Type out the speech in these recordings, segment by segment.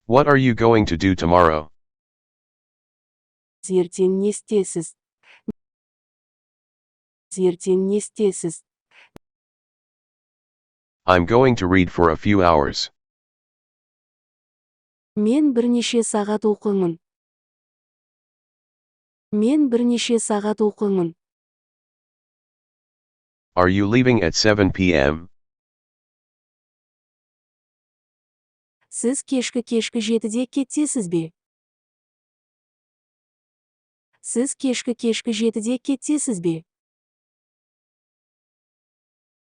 What are you going to do tomorrow? Ертең не істейсіз? Ертең не істейсіз? I'm going to read for a few hours. Мен бірнеше сағат оқимын. Мен бірнеше сағат оқимын. Are you leaving at 7 p.m.? Сіз кешкі 7-де кетесіз бе? Сіз кешкі 7-де кетесіз бе?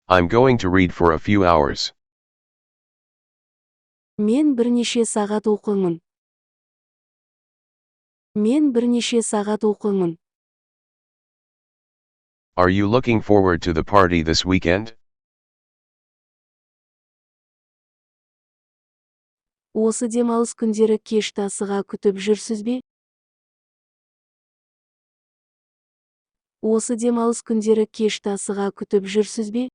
I'm going to read for a few hours. Мен бірнеше сағат оқимын. Мен бірнеше сағат оқимын. Are you looking forward to the party this weekend? Осы демалыс күндері кешті асыға күтіп жүрсіз бе? Осы демалыс күндері кешті асыға күтіп жүрсіз бе?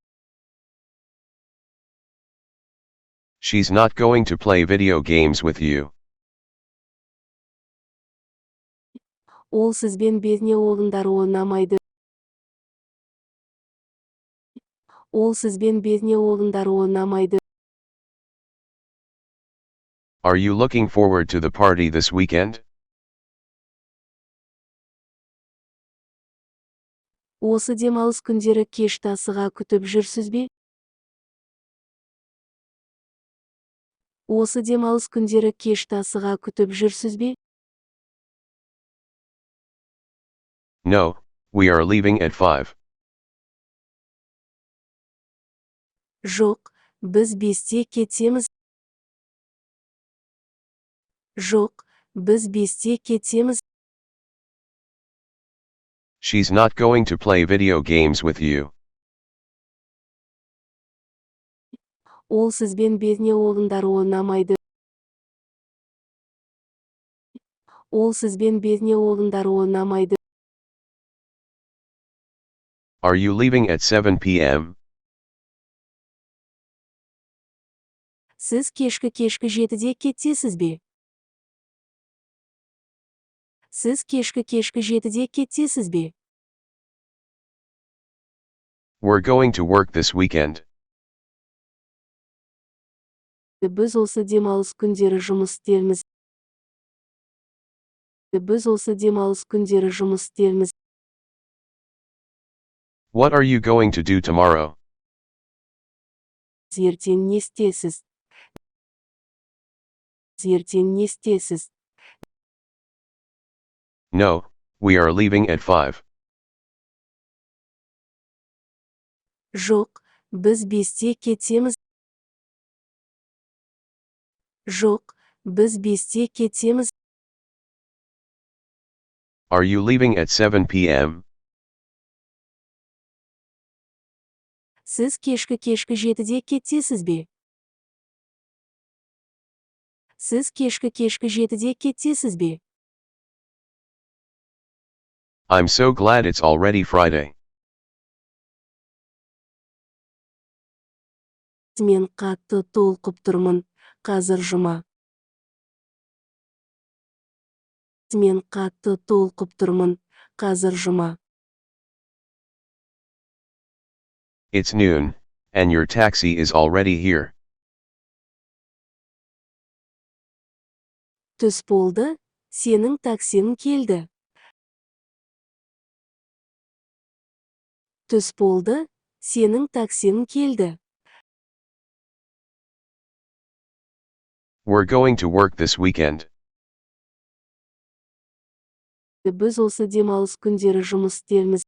She's not going to play video games with you. Ол сізбен бейне ойындар ойнамайды. Ол сізбен бейне ойындар ойнамайды. Are you looking forward to the party this weekend? Осы демалыс күндері кешті асыға күтіп жүрсіз бе? Осы демалыс күндері кешті асыға күтіп жүрсіз бе? No, we are leaving at 5. Жоқ, біз 5-те кетеміз. Жоқ, біз 5-те кетеміз. She's not going to play video games with you. Ол сізбен бейне ойындар ойнамайды. Ол сізбен бейне ойындар ойнамайды. Are you leaving at 7 p.m.? Сіз кешкі 7-де кетесіз бе? Сіз кешкі 7-де кетесіз бе? We're going to work this weekend. Біз осы демалыс күндері жұмыс істейміз. Біз осы демалыс күндері жұмыс істейміз. What are you going to do tomorrow? Ертең не істейсіз? Ертең не істейсіз? No, we are leaving at 5. Жоқ, біз 5-те кетеміз. Жоқ, біз 5-те кетеміз. Are you leaving at 7 p.m.? Сіз кешкі 7-де кетесіз бе? Сіз кешкі 7-де кетесіз бе? I'm so glad it's already Friday. Мен қатты толқып тұрмын, қазір жұма. Мен қатты толқып тұрмын, қазір жұма. It's noon, and your taxi is already here. Түс болды, сенің таксиң келді. Түс болды, сенің таксиң келді. We're going to work this weekend. Біз осы демалыс күндері жұмыс істейміз.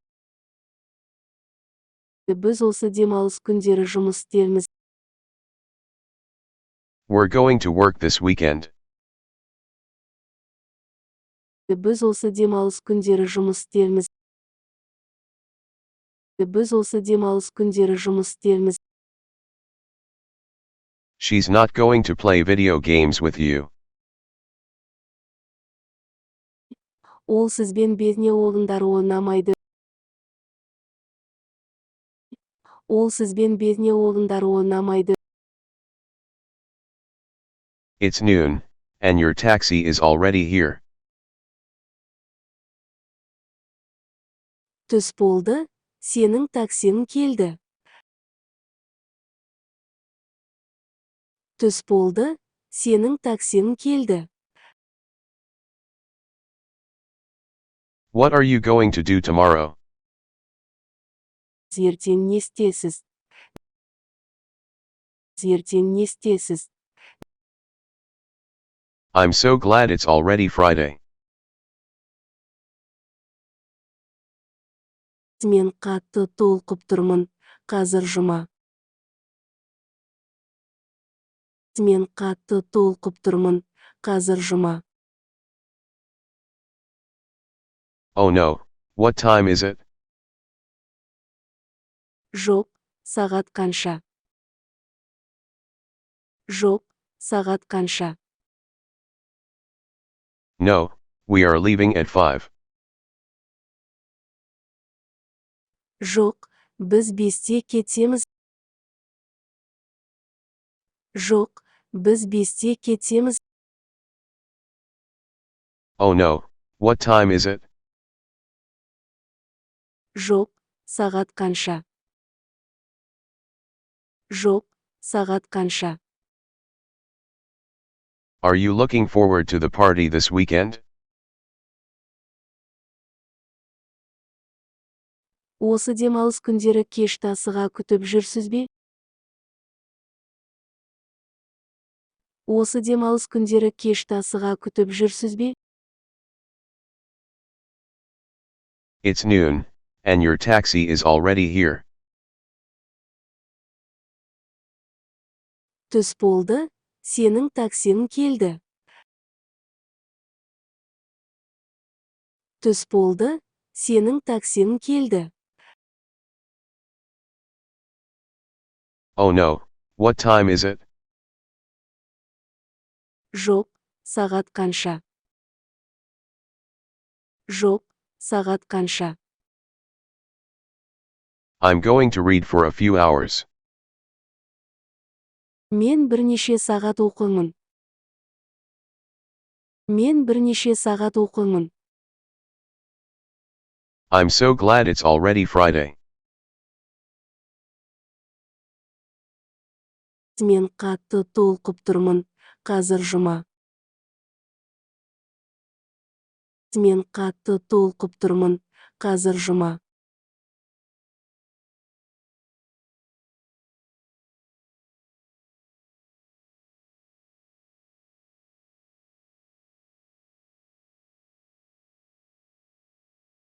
Біз осы демалыс күндері жұмыс істейміз. We're going to work this weekend. Біз осы демалыс күндері жұмыс істейміз. Біз осы демалыс күндері жұмыс істейміз. She's not going to play video games with you. Ол сізбен бейне ойындар ойнамайды. Ол сізбен бейне ойындар ойнамайды. It's noon, and your taxi is already here. Түс болды, сенің таксиң келді. Түс болды, сенің таксиң келді. What are you going to do tomorrow? Ертең не істесіз? Ертең не істесіз? I'm so glad it's already Friday. Мен қатты толқып тұрмын, қазір жұма. Мен қатты толқып тұрмын, қазір жұма. Oh no, what time is it? Жоқ, сағат қанша? Жоқ, сағат қанша? No, we are leaving at 5. Жоқ, біз 5-те кетеміз. Жоқ, біз 5-те кетеміз. Oh no, what time is it? Жоқ, сағат қанша? Жоқ, сағат қанша? Are you looking forward to the party this weekend? Осы демалыс күндері кешті асыға күтіп жүрсіз бе? Осы демалыс күндері кешті асыға күтіп жүрсіз бе? It's noon, and your taxi is already here. Түс болды, сенің таксиң келді. Түс болды, сенің таксиң келді. Oh no, what time is it? Жоқ, сағат қанша? Жоқ, сағат қанша? I'm going to read for a few hours. Мен бірнеше сағат оқимын. Мен бірнеше сағат оқимын. I'm so glad it's already Friday. Мен қатты толқып тұрмын, қазір жұма. Мен қатты толқып тұрмын, қазір жұма.